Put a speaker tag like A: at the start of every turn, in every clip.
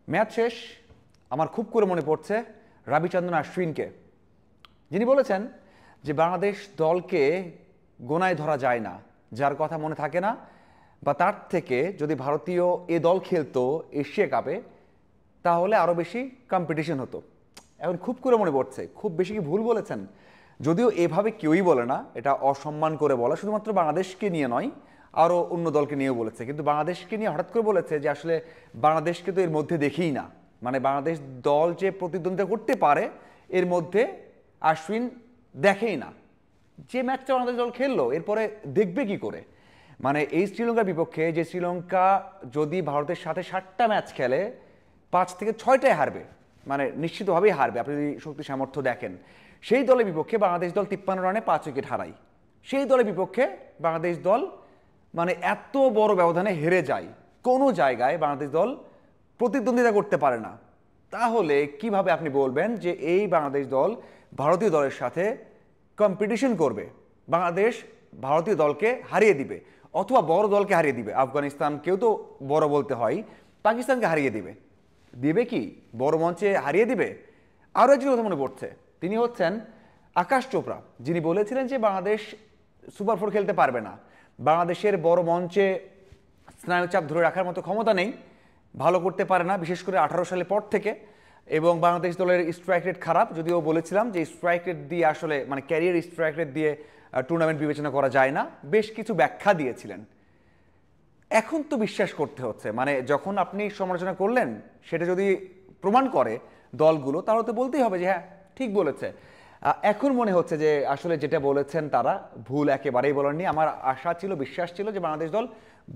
A: Match শেষ, আমার খুব করে মনে পড়ছে রবিচন্দ্রন অশ্বিনকে, যিনি বলেছেন যে বাংলাদেশ দলকে গোনায় ধরা যায় না, যার কথা মনে থাকে না, বা তার থেকে যদি ভারতীয় এ দল খেলতো এশিয়া কাপে তাহলে আরও বেশি কম্পিটিশন হতো। এখন খুব করে মনে পড়ছে, খুব বেশি কি ভুল বলেছেন? যদিও এভাবে কেউই বলে না, এটা অসম্মান করে বলা, শুধুমাত্র বাংলাদেশকে নিয়ে নয়, আরও অন্য দলকে নিয়েও বলেছে, কিন্তু বাংলাদেশকে নিয়ে হঠাৎ করে বলেছে যে আসলে বাংলাদেশকে তো এর মধ্যে দেখেই না, মানে বাংলাদেশ দল যে প্রতিদ্বন্দ্বিতা করতে পারে এর মধ্যে অশ্বিন দেখেই না। যে ম্যাচটা বাংলাদেশ দল খেললো এরপরে দেখবে কি করে? মানে এই শ্রীলঙ্কার বিপক্ষে, যে শ্রীলঙ্কা যদি ভারতের সাথে 7টা ম্যাচ খেলে 5 থেকে 6টায় হারবে, মানে নিশ্চিতভাবেই হারবে আপনি যদি শক্তি সামর্থ্য দেখেন, সেই দলের বিপক্ষে বাংলাদেশ দল 53 রানে 5 উইকেট হারায়। সেই দলের বিপক্ষে বাংলাদেশ দল মানে এত বড় ব্যবধানে হেরে যায়, কোনো জায়গায় বাংলাদেশ দল প্রতিদ্বন্দ্বিতা করতে পারে না। তাহলে কিভাবে আপনি বলবেন যে এই বাংলাদেশ দল ভারতীয় দলের সাথে কম্পিটিশন করবে? বাংলাদেশ ভারতীয় দলকে হারিয়ে দিবে, অথবা বড় দলকে হারিয়ে দিবে। আফগানিস্তানকেও তো বড় বলতে হয়, পাকিস্তানকে হারিয়ে দিবে। দিবে কি? বড় মঞ্চে হারিয়ে দিবে। আরও একজন কথা মনে পড়ছে, তিনি হচ্ছেন আকাশ চোপড়া, যিনি বলেছিলেন যে বাংলাদেশ সুপার 4 খেলতে পারবে না, বাংলাদেশের বড় মঞ্চে স্নায়ুচাপ ধরে রাখার মতো ক্ষমতা নেই, ভালো করতে পারে না, বিশেষ করে 18 সালের পর থেকে। এবং বাংলাদেশ দলের স্ট্রাইক রেট খারাপ, যদিও বলেছিলাম যে স্ট্রাইক রেট দিয়ে আসলে মানে ক্যারিয়ার স্ট্রাইক রেট দিয়ে টুর্নামেন্ট বিবেচনা করা যায় না, বেশ কিছু ব্যাখ্যা দিয়েছিলেন। এখন তো বিশ্বাস করতে হচ্ছে, মানে যখন আপনি সমালোচনা করলেন সেটা যদি প্রমাণ করে দলগুলো, তাহলে তো বলতেই হবে যে হ্যাঁ ঠিক বলেছে। এখন মনে হচ্ছে যে আসলে যেটা বলেছেন তারা ভুল একেবারেই বলেননি। আমার আশা ছিল, বিশ্বাস ছিল যে বাংলাদেশ দল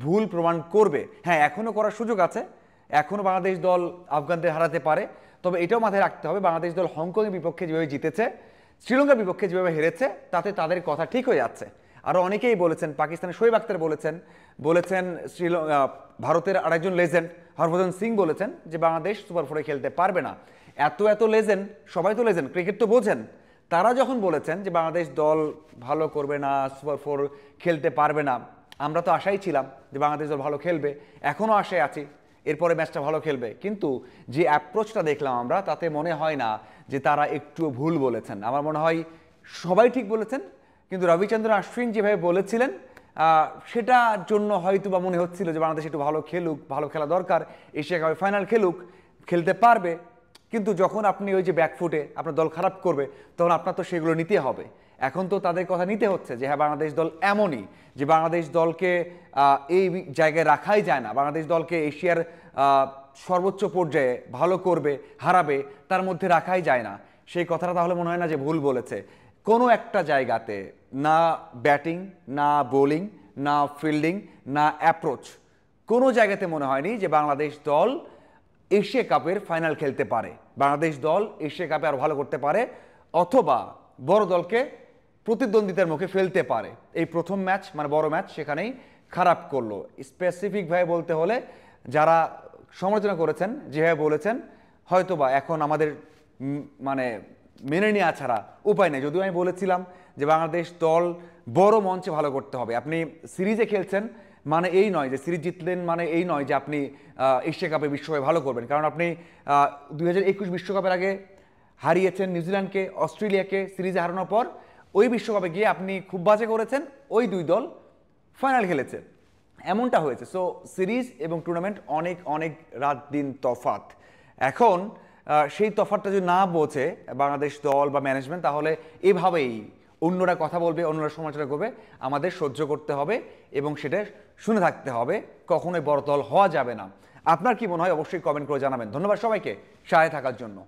A: ভুল প্রমাণ করবে। হ্যাঁ, এখনও করার সুযোগ আছে, এখনও বাংলাদেশ দল আফগানদের হারাতে পারে। তবে এটাও মাথায় রাখতে হবে, বাংলাদেশ দল হংকংয়ের বিপক্ষে যেভাবে জিতেছে, শ্রীলঙ্কার বিপক্ষে যেভাবে হেরেছে, তাতে তাদের কথা ঠিক হয়ে যাচ্ছে। আরও অনেকেই বলেছেন, পাকিস্তানের শোয়েব আখতার বলেছেন ভারতের আরেকজন লেজেন্ড হরভজন সিং বলেছেন যে বাংলাদেশ সুপার 4 খেলতে পারবে না। এত লেজেন্ড, সবাই তো লেজেন্ড, ক্রিকেট তো বোঝেন, তারা যখন বলেছেন যে বাংলাদেশ দল ভালো করবে না, সুপার 4 খেলতে পারবে না, আমরা তো আশাই ছিলাম যে বাংলাদেশ দল ভালো খেলবে, এখনও আশায় আছি এরপরে ম্যাচটা ভালো খেলবে। কিন্তু যে অ্যাপ্রোচটা দেখলাম আমরা, তাতে মনে হয় না যে তারা একটুও ভুল বলেছেন। আমার মনে হয় সবাই ঠিক বলেছেন, কিন্তু রবিচন্দ্রন অশ্বিন যেভাবে বলেছিলেন সেটার জন্য হয়তো বা মনে হচ্ছিল যে বাংলাদেশ একটু ভালো খেলুক, ভালো খেলা দরকার, এশিয়া কাপে ফাইনাল খেলুক, খেলতে পারবে। কিন্তু যখন আপনি ওই যে ব্যাকফুটে আপনার দল খারাপ করবে, তখন আপনার তো সেগুলো নিতে হবে। এখন তো তাদের কথা নিতে হচ্ছে যে হ্যাঁ, বাংলাদেশ দল এমনই যে বাংলাদেশ দলকে এই জায়গায় রাখাই যায় না, বাংলাদেশ দলকে এশিয়ার সর্বোচ্চ পর্যায়ে ভালো করবে, হারাবে, তার মধ্যে রাখাই যায় না। সেই কথাটা তাহলে মনে হয় না যে ভুল বলেছে। কোনো একটা জায়গাতে না ব্যাটিং, না বোলিং, না ফিল্ডিং, না অ্যাপ্রোচ, কোনো জায়গাতে মনে হয়নি যে বাংলাদেশ দল এশিয়া কাপের ফাইনাল খেলতে পারে, বাংলাদেশ দল এশিয়া কাপে আরও ভালো করতে পারে, অথবা বড় দলকে প্রতিদ্বন্দ্বিতার মুখে ফেলতে পারে। এই প্রথম ম্যাচ, মানে বড় ম্যাচ, সেখানেই খারাপ করলো। স্পেসিফিকভাবে বলতে হলে যারা সমালোচনা করেছেন, যেভাবে বলেছেন, হয়তোবা এখন আমাদের মানে মেনে নেওয়া ছাড়া উপায় নেই। যদিও আমি বলেছিলাম যে বাংলাদেশ দল বড় মঞ্চে ভালো করতে হবে। আপনি সিরিজে খেলছেন মানে এই নয় যে সিরিজ জিতলেন মানে এই নয় যে আপনি এশিয়া কাপে বিশ্বকাপে ভালো করবেন, কারণ আপনি 2021 বিশ্বকাপের আগে হারিয়েছেন নিউজিল্যান্ডকে, অস্ট্রেলিয়াকে সিরিজে হারানোর পর ওই বিশ্বকাপে গিয়ে আপনি খুব বাজে করেছেন, ওই দুই দল ফাইনাল খেলেছে, এমনটা হয়েছে। সো সিরিজ এবং টুর্নামেন্ট অনেক অনেক রাত দিন তফাৎ। এখন সেই তফাৎটা যদি না বোঝে বাংলাদেশ দল বা ম্যানেজমেন্ট, তাহলে এভাবেই অন্যরা কথা বলবে, অন্যরা সমালোচনা করবে, আমাদের সহ্য করতে হবে এবং সেটা শুনে থাকতে হবে। কখনোই বড় দল হওয়া যাবে না। আপনার কি মনে হয় অবশ্যই কমেন্ট করে জানাবেন। ধন্যবাদ সবাইকে সাথে থাকার জন্য।